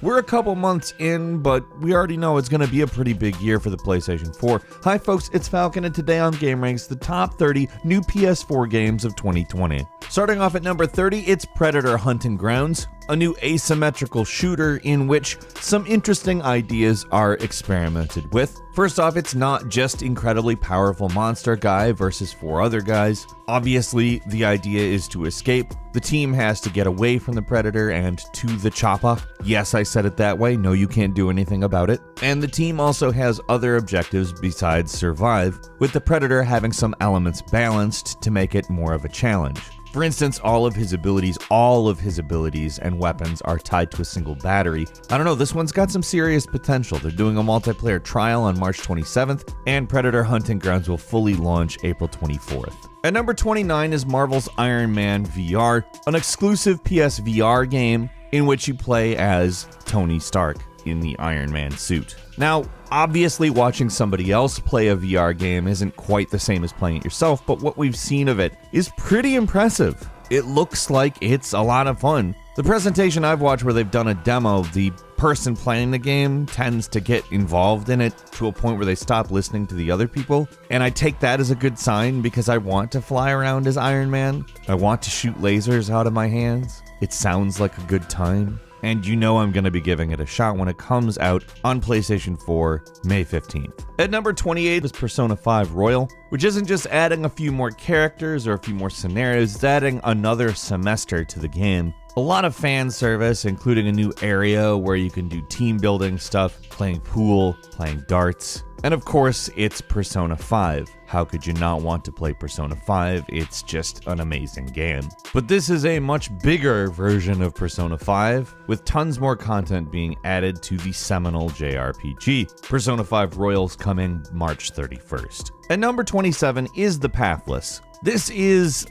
We're a couple months in, but we already know it's going to be a pretty big year for the PlayStation 4. Hi folks, it's Falcon, and today on Game Ranks, the top 30 new PS4 games of 2020. Starting off at number 30, it's Predator Hunting Grounds, a new asymmetrical shooter in which some interesting ideas are experimented with. First off, it's not just incredibly powerful monster guy versus 4 other guys. Obviously, the idea is to escape. The team has to get away from the Predator and to the chopper. Yes, I said it that way. No, you can't do anything about it. And the team also has other objectives besides survive, with the Predator having some elements balanced to make it more of a challenge. For instance, all of his abilities and weapons are tied to a single battery. I don't know, this one's got some serious potential. They're doing a multiplayer trial on March 27th, and Predator Hunting Grounds will fully launch April 24th. At number 29 is Marvel's Iron Man VR, an exclusive PSVR game in which you play as Tony Stark in the Iron Man suit. Now, obviously watching somebody else play a VR game isn't quite the same as playing it yourself, but what we've seen of it is pretty impressive. It looks like it's a lot of fun. The presentation I've watched where they've done a demo, the person playing the game tends to get involved in it to a point where they stop listening to the other people, and I take that as a good sign because I want to fly around as Iron Man. I want to shoot lasers out of my hands. It sounds like a good time. And you know I'm going to be giving it a shot when it comes out on PlayStation 4 May 15th. At number 28 is Persona 5 Royal, which isn't just adding a few more characters or a few more scenarios, it's adding another semester to the game. A lot of fan service, including a new area where you can do team building stuff, playing pool, playing darts, and of course, it's Persona 5. How could you not want to play Persona 5? It's just an amazing game. But this is a much bigger version of Persona 5, with tons more content being added to the seminal JRPG. Persona 5 Royals coming March 31st. At number 27 is The Pathless. This is,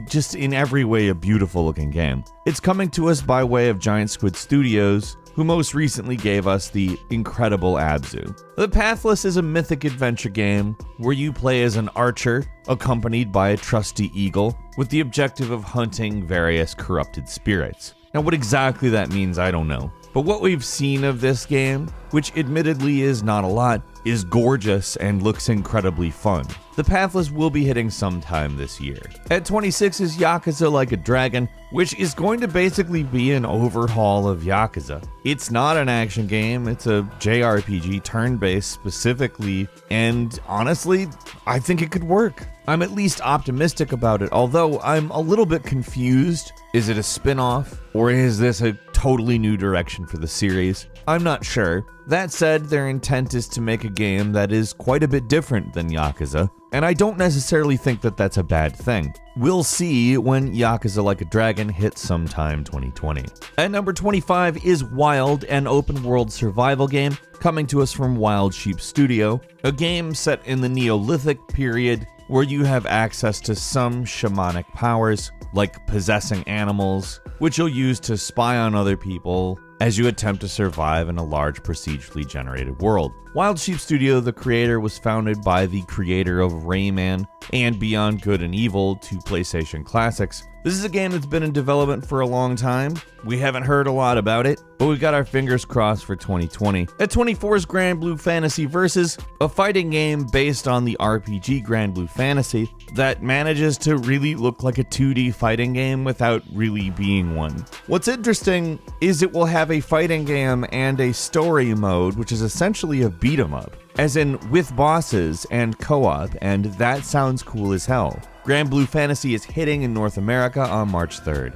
just in every way a beautiful looking game. It's coming to us by way of Giant Squid Studios, who most recently gave us the incredible Abzu. The Pathless is a mythic adventure game where you play as an archer accompanied by a trusty eagle with the objective of hunting various corrupted spirits. Now, what exactly that means, I don't know. But what we've seen of this game, which admittedly is not a lot, is gorgeous and looks incredibly fun. The Pathless will be hitting sometime this year. At 26 is Yakuza Like a Dragon, which is going to basically be an overhaul of Yakuza. It's not an action game, it's a JRPG turn-based specifically, and honestly, I think it could work. I'm at least optimistic about it, although I'm a little bit confused. Is it a spin-off, or is this a totally new direction for the series? I'm not sure. That said, their intent is to make a game that is quite a bit different than Yakuza, and I don't necessarily think that that's a bad thing. We'll see when Yakuza Like a Dragon hits sometime 2020. At number 25 is Wild, an open-world survival game coming to us from Wild Sheep Studio, a game set in the Neolithic period where you have access to some shamanic powers, like possessing animals, which you'll use to spy on other people as you attempt to survive in a large procedurally generated world. Wild Sheep Studio, the creator, was founded by the creator of Rayman and Beyond Good and Evil, two PlayStation classics. This is a game that's been in development for a long time. We haven't heard a lot about it, but we've got our fingers crossed for 2020. At 24 is Grand Blue Fantasy Versus, a fighting game based on the RPG Grand Blue Fantasy that manages to really look like a 2D fighting game without really being one. What's interesting is it will have a fighting game and a story mode, which is essentially a beat 'em up, as in with bosses and co-op, and that sounds cool as hell. Grand Blue Fantasy is hitting in North America on March 3rd.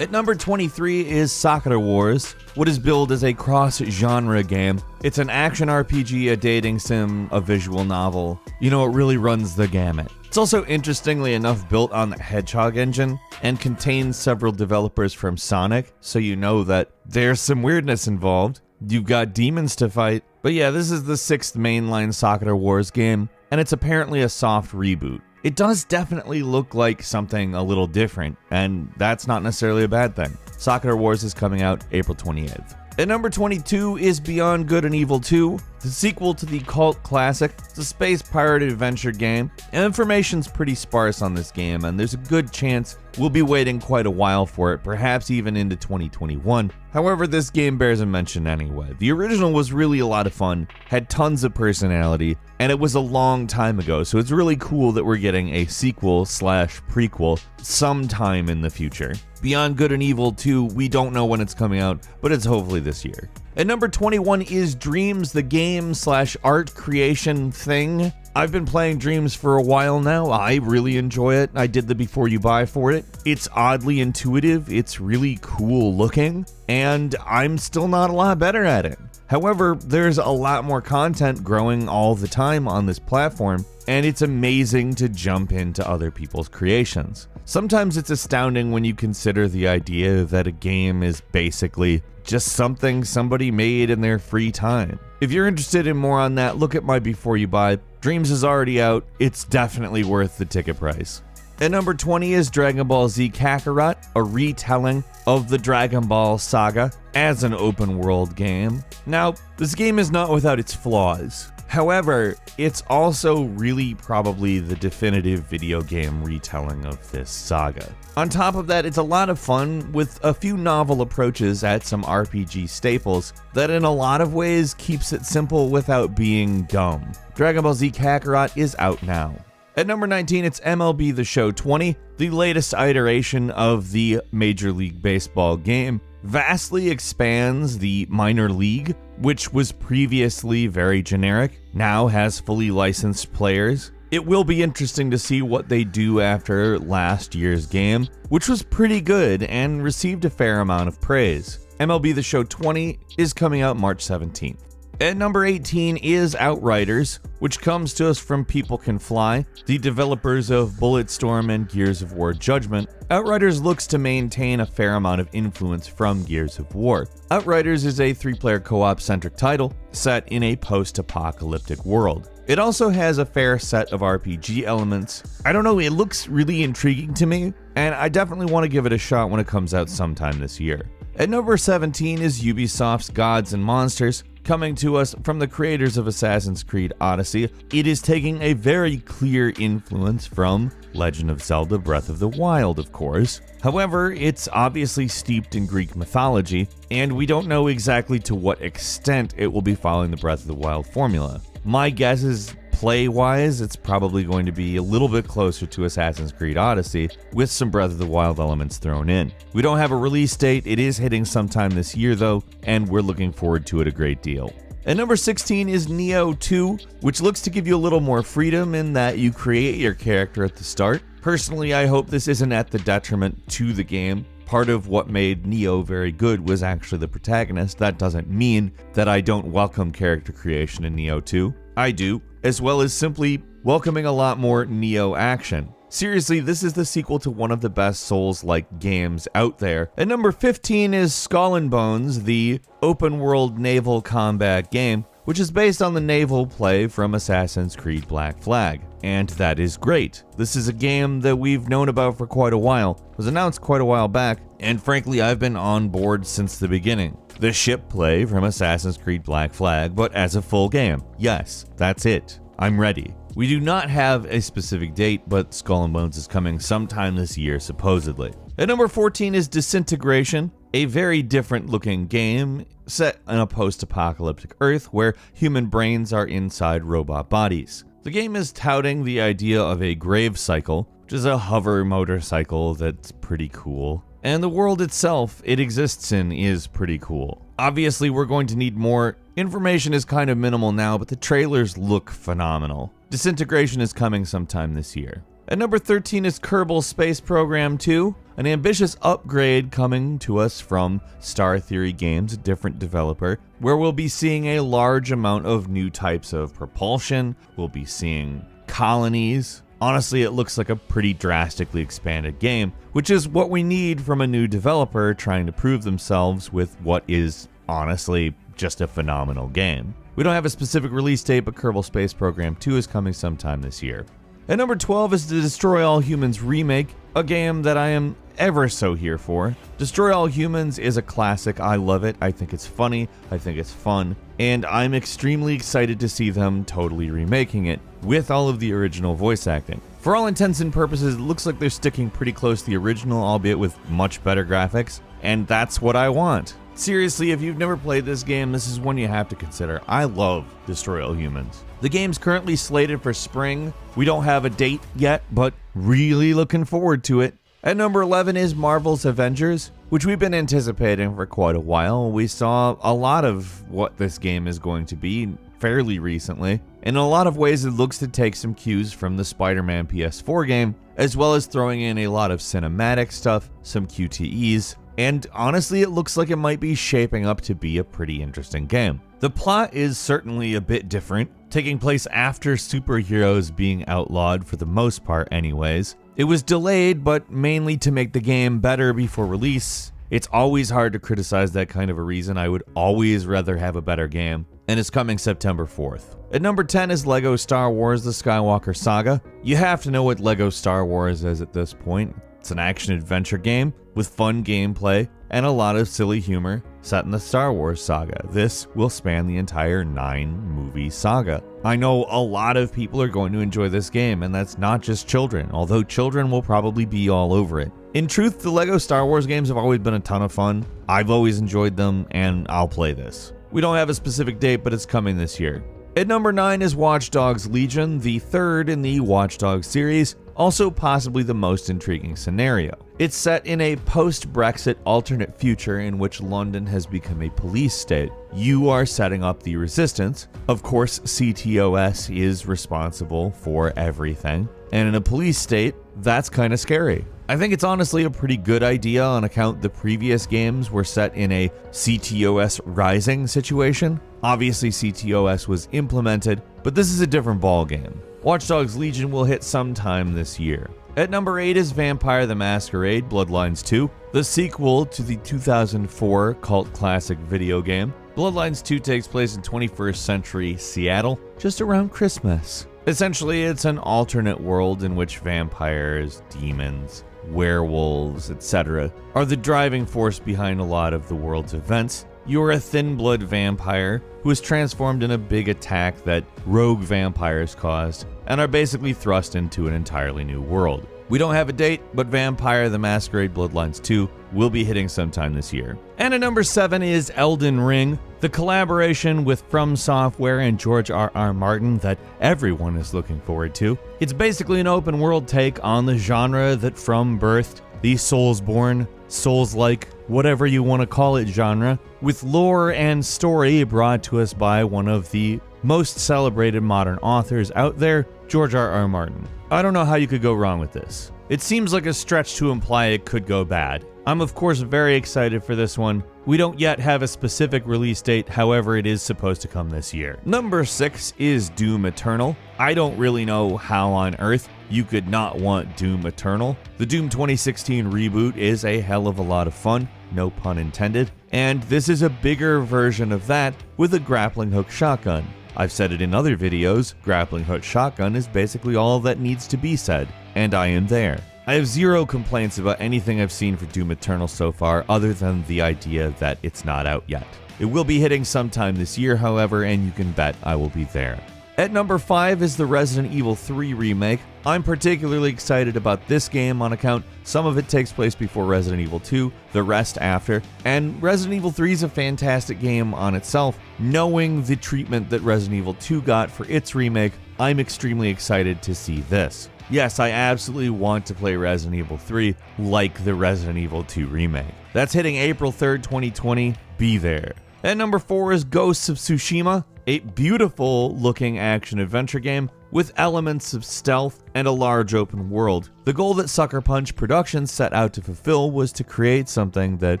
At number 23 is Sakura Wars, what is billed as a cross-genre game. It's an action RPG, a dating sim, a visual novel. You know, it really runs the gamut. It's also, interestingly enough, built on the Hedgehog engine and contains several developers from Sonic, so you know that there's some weirdness involved. You've got demons to fight. But yeah, this is the 6th mainline Sakura Wars game, and it's apparently a soft reboot. It does definitely look like something a little different, and that's not necessarily a bad thing. Sakura Wars is coming out April 28th. At number 22 is Beyond Good and Evil 2, the sequel to the cult classic. It's a space pirate adventure game. Information's pretty sparse on this game, and there's a good chance we'll be waiting quite a while for it, perhaps even into 2021. However, this game bears a mention anyway. The original was really a lot of fun, had tons of personality, and it was a long time ago, so it's really cool that we're getting a sequel/prequel sometime in the future. Beyond Good and Evil 2, we don't know when it's coming out, but it's hopefully this year. At number 21 is Dreams, the game/art creation thing. I've been playing Dreams for a while now. I really enjoy it. I did the before you buy for it. It's oddly intuitive, it's really cool looking, and I'm still not a lot better at it. However, there's a lot more content growing all the time on this platform, and it's amazing to jump into other people's creations. Sometimes it's astounding when you consider the idea that a game is basically just something somebody made in their free time. If you're interested in more on that, look at my before you buy. Dreams is already out. It's definitely worth the ticket price. At number 20 is Dragon Ball Z Kakarot, a retelling of the Dragon Ball saga as an open world game. Now, this game is not without its flaws. However, it's also really probably the definitive video game retelling of this saga. On top of that, it's a lot of fun with a few novel approaches at some RPG staples that in a lot of ways keeps it simple without being dumb. Dragon Ball Z Kakarot is out now. At number 19, it's MLB The Show 20, the latest iteration of the Major League Baseball game. Vastly expands the minor league, which was previously very generic, now has fully licensed players. It will be interesting to see what they do after last year's game, which was pretty good and received a fair amount of praise. MLB The Show 20 is coming out March 17th. At number 18 is Outriders, which comes to us from People Can Fly, the developers of Bulletstorm and Gears of War Judgment. Outriders looks to maintain a fair amount of influence from Gears of War. Outriders is a 3-player co-op centric title set in a post-apocalyptic world. It also has a fair set of RPG elements. I don't know, it looks really intriguing to me, and I definitely want to give it a shot when it comes out sometime this year. At number 17 is Ubisoft's Gods and Monsters, coming to us from the creators of Assassin's Creed Odyssey. It is taking a very clear influence from Legend of Zelda Breath of the Wild, of course. However, it's obviously steeped in Greek mythology, and we don't know exactly to what extent it will be following the Breath of the Wild formula. My guess is play-wise, it's probably going to be a little bit closer to Assassin's Creed Odyssey, with some Breath of the Wild elements thrown in. We don't have a release date, it is hitting sometime this year though, and we're looking forward to it a great deal. At number 16 is Nioh 2, which looks to give you a little more freedom in that you create your character at the start. Personally, I hope this isn't at the detriment to the game. Part of what made Nioh very good was actually the protagonist. That doesn't mean that I don't welcome character creation in Nioh 2. I do, as well as simply welcoming a lot more Nioh action. Seriously, this is the sequel to one of the best Souls-like games out there. At number 15 is Skull and Bones, the open-world naval combat game, which is based on the naval play from Assassin's Creed Black Flag. And that is great. This is a game that we've known about for quite a while. It was announced quite a while back, and frankly, I've been on board since the beginning. The ship play from Assassin's Creed Black Flag, but as a full game. Yes, that's it. I'm ready. We do not have a specific date, but Skull and Bones is coming sometime this year, supposedly. At number 14 is Disintegration, a very different looking game set in a post-apocalyptic Earth where human brains are inside robot bodies. The game is touting the idea of a grave cycle, which is a hover motorcycle that's pretty cool. And the world itself it exists in is pretty cool. Obviously, we're going to need more. Information is kind of minimal now, but the trailers look phenomenal. Disintegration is coming sometime this year. At number 13 is Kerbal Space Program 2, an ambitious upgrade coming to us from Star Theory Games, a different developer, where we'll be seeing a large amount of new types of propulsion, we'll be seeing colonies. Honestly, it looks like a pretty drastically expanded game, which is what we need from a new developer trying to prove themselves with what is, honestly, just a phenomenal game. We don't have a specific release date, but Kerbal Space Program 2 is coming sometime this year. At number 12 is the Destroy All Humans remake, a game that I am ever so here for. Destroy All Humans is a classic. I love it. I think it's funny. I think it's fun. And I'm extremely excited to see them totally remaking it with all of the original voice acting. For all intents and purposes, it looks like they're sticking pretty close to the original, albeit with much better graphics. And that's what I want. Seriously, if you've never played this game, this is one you have to consider. I love Destroy All Humans. The game's currently slated for spring. We don't have a date yet, but really looking forward to it. At number 11 is Marvel's Avengers, which we've been anticipating for quite a while. We saw a lot of what this game is going to be fairly recently. In a lot of ways, it looks to take some cues from the Spider-Man PS4 game, as well as throwing in a lot of cinematic stuff, some QTEs, and honestly, it looks like it might be shaping up to be a pretty interesting game. The plot is certainly a bit different, taking place after superheroes being outlawed for the most part anyways. It was delayed, but mainly to make the game better before release. It's always hard to criticize that kind of a reason. I would always rather have a better game. And it's coming September 4th. At number 10 is LEGO Star Wars The Skywalker Saga. You have to know what LEGO Star Wars is at this point. It's an action-adventure game with fun gameplay and a lot of silly humor set in the Star Wars saga. This will span the entire 9-movie saga. I know a lot of people are going to enjoy this game, and that's not just children, although children will probably be all over it. In truth, the LEGO Star Wars games have always been a ton of fun. I've always enjoyed them, and I'll play this. We don't have a specific date, but it's coming this year. At number 9 is Watch Dogs Legion, the third in the Watch Dogs series, also possibly the most intriguing scenario. It's set in a post-Brexit alternate future in which London has become a police state. You are setting up the resistance. Of course, CTOS is responsible for everything. And in a police state, that's kind of scary. I think it's honestly a pretty good idea on account the previous games were set in a CTOS rising situation. Obviously, CTOS was implemented, but this is a different ballgame. Watch Dogs Legion will hit sometime this year. At number 8 is Vampire the Masquerade Bloodlines 2, the sequel to the 2004 cult classic video game. Bloodlines 2 takes place in 21st century Seattle, just around Christmas. Essentially, it's an alternate world in which vampires, demons, werewolves, etc. are the driving force behind a lot of the world's events. You're a thin-blood vampire who is transformed in a big attack that rogue vampires caused and are basically thrust into an entirely new world. We don't have a date, but Vampire the Masquerade Bloodlines 2 will be hitting sometime this year. And at number 7 is Elden Ring, the collaboration with From Software and George R.R. Martin that everyone is looking forward to. It's basically an open world take on the genre that From birthed, the Soulsborne, Souls-like, whatever you want to call it genre, with lore and story brought to us by one of the most celebrated modern authors out there, George R.R. Martin. I don't know how you could go wrong with this. It seems like a stretch to imply it could go bad. I'm of course very excited for this one. We don't yet have a specific release date, however it is supposed to come this year. Number 6 is Doom Eternal. I don't really know how on earth you could not want Doom Eternal. The Doom 2016 reboot is a hell of a lot of fun, no pun intended, and this is a bigger version of that with a grappling hook shotgun. I've said it in other videos, grappling hook shotgun is basically all that needs to be said, and I am there. I have zero complaints about anything I've seen for Doom Eternal so far, other than the idea that it's not out yet. It will be hitting sometime this year, however, and you can bet I will be there. At number 5 is the Resident Evil 3 remake. I'm particularly excited about this game on account some of it takes place before Resident Evil 2, the rest after, and Resident Evil 3 is a fantastic game on itself. Knowing the treatment that Resident Evil 2 got for its remake, I'm extremely excited to see this. Yes, I absolutely want to play Resident Evil 3 like the Resident Evil 2 remake. That's hitting April 3rd, 2020. Be there. At number 4 is Ghosts of Tsushima, a beautiful looking action-adventure game with elements of stealth and a large open world. The goal that Sucker Punch Productions set out to fulfill was to create something that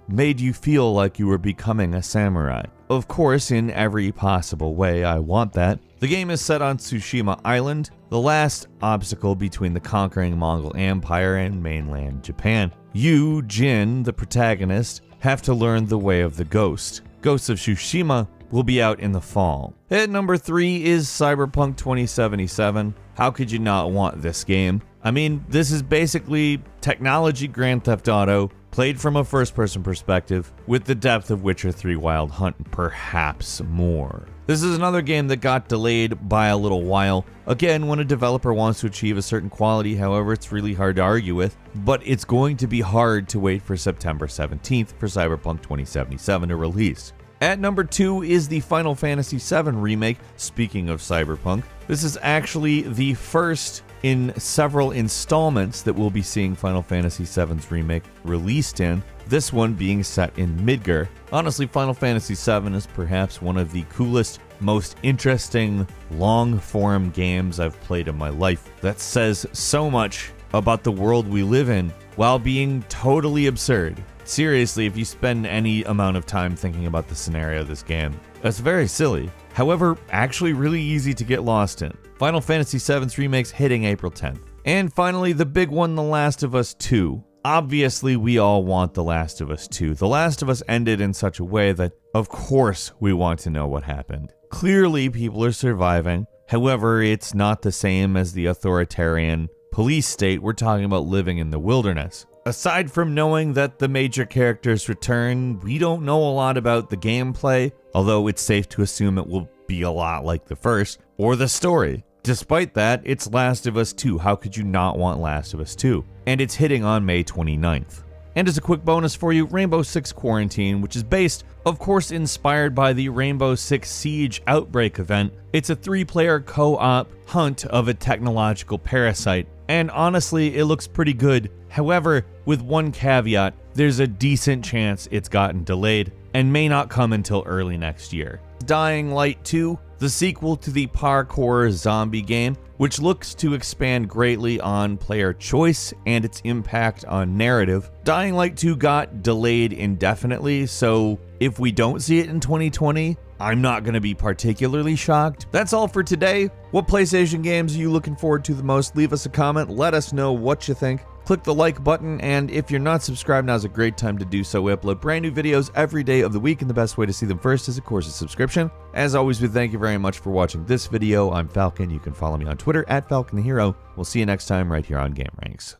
made you feel like you were becoming a samurai. Of course, in every possible way, I want that. The game is set on Tsushima Island, the last obstacle between the conquering Mongol Empire and mainland Japan. You, Jin, the protagonist, have to learn the way of the ghost. Ghost of Tsushima will be out in the fall. At number 3 is Cyberpunk 2077. How could you not want this game? I mean, this is basically technology Grand Theft Auto, played from a first-person perspective, with the depth of Witcher 3 Wild Hunt, and perhaps more. This is another game that got delayed by a little while. Again, when a developer wants to achieve a certain quality, however, it's really hard to argue with, but it's going to be hard to wait for September 17th for Cyberpunk 2077 to release. At number 2 is the Final Fantasy VII Remake. Speaking of Cyberpunk, this is actually the first in several installments that we'll be seeing Final Fantasy VII's remake released in, this one being set in Midgar. Honestly, Final Fantasy VII is perhaps one of the coolest, most interesting, long-form games I've played in my life that says so much about the world we live in while being totally absurd. Seriously, if you spend any amount of time thinking about the scenario of this game, it's very silly. However, actually really easy to get lost in. Final Fantasy VII's remake's hitting April 10th. And finally, the big one, The Last of Us 2. Obviously, we all want The Last of Us 2. The Last of Us ended in such a way that, of course, we want to know what happened. Clearly, people are surviving. However, it's not the same as the authoritarian police state. We're talking about living in the wilderness. Aside from knowing that the major characters return, we don't know a lot about the gameplay, although it's safe to assume it will be a lot like the first, or the story. Despite that, it's Last of Us 2. How could you not want Last of Us 2? And it's hitting on May 29th. And as a quick bonus for you, Rainbow Six Quarantine, which is based, of course, inspired by the Rainbow Six Siege Outbreak event. It's a 3-player co-op hunt of a technological parasite. And honestly, it looks pretty good. However, with one caveat, there's a decent chance it's gotten delayed and may not come until early next year. Dying Light 2, the sequel to the parkour zombie game, which looks to expand greatly on player choice and its impact on narrative. Dying Light 2 got delayed indefinitely, so if we don't see it in 2020, I'm not going to be particularly shocked. That's all for today. What PlayStation games are you looking forward to the most? Leave us a comment, let us know what you think. Click the like button, and if you're not subscribed, now's a great time to do so. We upload brand new videos every day of the week, and the best way to see them first is, of course, a subscription. As always, we thank you very much for watching this video. I'm Falcon. You can follow me on Twitter @FalconHero. We'll see you next time right here on Game Ranks.